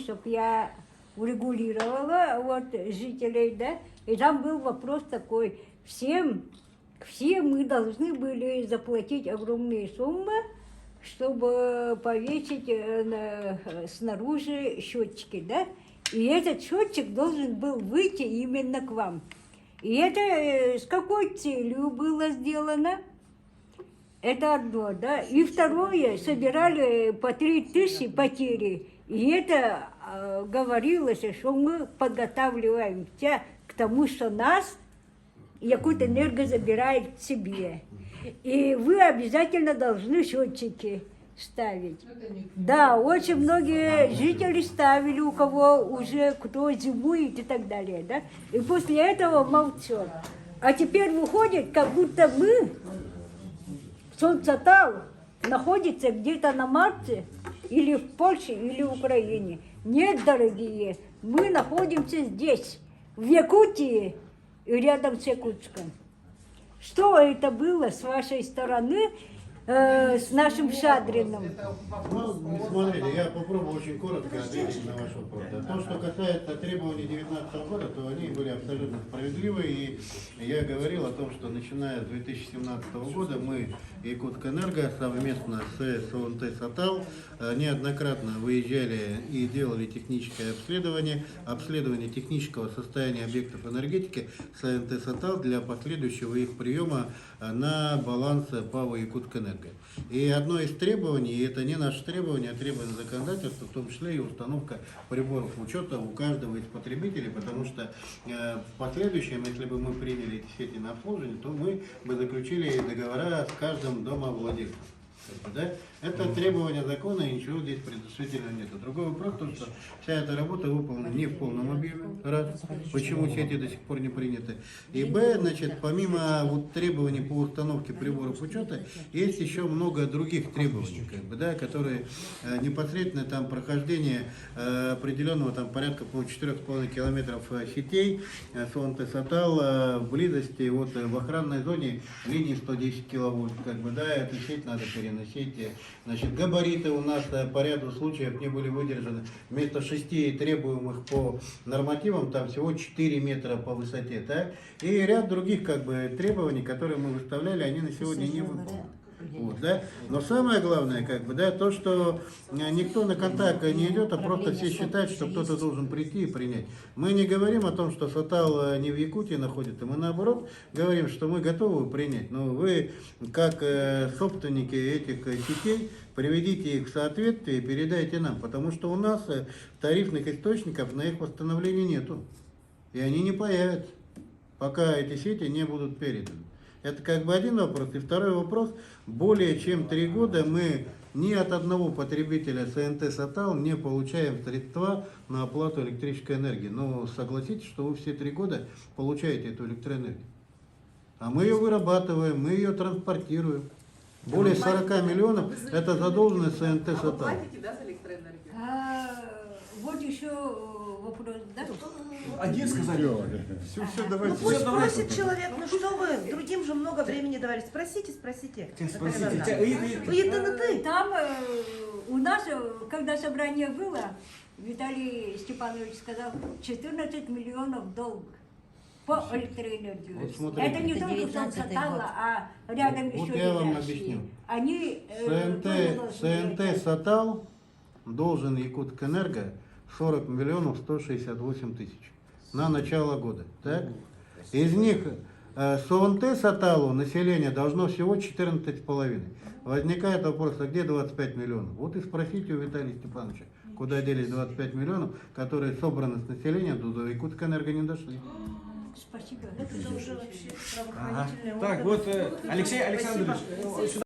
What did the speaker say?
чтобы я урегулировала вот жителей, да, и там был вопрос такой, все мы должны были заплатить огромные суммы, чтобы повесить снаружи счетчики, да, и этот счетчик должен был выйти именно к вам. И это с какой целью было сделано? Это одно, да. И второе, собирали по 3000 потери. И это говорилось, что мы подготавливаемся к тому, что нас Якутэнерго забирает к себе. И вы обязательно должны счетчики ставить. Да, очень многие жители ставили, у кого уже кто зимует и так далее, да. И после этого молчат. А теперь выходит, как будто мы, Солнцатал, находится где-то на Марсе, или в Польше, или в Украине. Нет, дорогие, мы находимся здесь, в Якутии, рядом с Якутском. Что это было с вашей стороны, с нашим Шадриным? Ну, смотрите, я попробую очень коротко ответить на ваш вопрос. То, что касается требований 2019 года, то они были абсолютно справедливы. И я говорил о том, что начиная с 2017 года мы, Якутэнерго, совместно с СОНТ «Сатал» неоднократно выезжали и делали техническое обследование технического состояния объектов энергетики СНТ «Сатал» для последующего их приема на баланс ПАО «Якутэнерго». И одно из требований, и это не наше требование, а требование законодательства, в том числе и установка приборов учета у каждого из потребителей, потому что в последующем, если бы мы приняли эти сети на обслуживание, то мы бы заключили договора с каждым домовладельцем. Да? Это требование закона, и ничего здесь предусмотрительного нет. Другой вопрос, то, что вся эта работа выполнена не в полном объеме, раз, почему сети до сих пор не приняты. И б, значит, помимо вот требований по установке приборов учета, есть еще много других требований, как бы, да, которые непосредственно там прохождение определенного там порядка по 4,5 километров сетей СОНТ «Сатал» в близости вот в охранной зоне линии 110 киловольт, как бы, да, эту сеть надо переносить. Значит, габариты у нас по ряду случаев не были выдержаны. Вместо 6 требуемых по нормативам, там всего 4 метра по высоте. Так? И ряд других как бы требований, которые мы выставляли, они на сегодня не выполнены. Вот, да? Но самое главное, как бы, да, то, что никто на контакт не идет, а просто все считают, что кто-то должен прийти и принять. Мы не говорим о том, что Сатал не в Якутии находится, мы наоборот говорим, что мы готовы принять. Но вы, как собственники этих сетей, приведите их в соответствие и передайте нам, потому что у нас тарифных источников на их восстановление нету. И они не появятся, пока эти сети не будут переданы. Это как бы один вопрос. И второй вопрос. Более чем 3 года мы ни от одного потребителя СНТ «Сатал» не получаем средства на оплату электрической энергии. Но согласитесь, что вы все 3 года получаете эту электроэнергию. А мы ее вырабатываем, мы ее транспортируем. Более 40 миллионов – это задолженность СНТ «Сатал». Вы платите, да, за электроэнергию? Вот еще вопрос, да? Один сказать. Все, давайте. Ну пусть спросит человек, ну что вы, другим же много времени давали. Спросите. Спросите. Там у нас, когда собрание было, Виталий Степанович сказал, 14 миллионов долг по электроэнергии. Вот смотрите. Это не только Солнцатала, а рядом еще Вот я вам лежащие. объясню. Они тоже должны СНТ «Сатал» должен Якутэнерго 40 миллионов 168 тысяч на начало года. Так? Из них СОНТ «Саталу» население должно всего 14,5. Возникает вопрос, а где 25 миллионов? Вот и спросите у Виталия Степановича, куда делись 25 миллионов, которые собраны с населением, до Якутэнерго не дошли. Спасибо. Это уже вообще Ага. правоохранительные Так, органы. вот Алексей Александрович.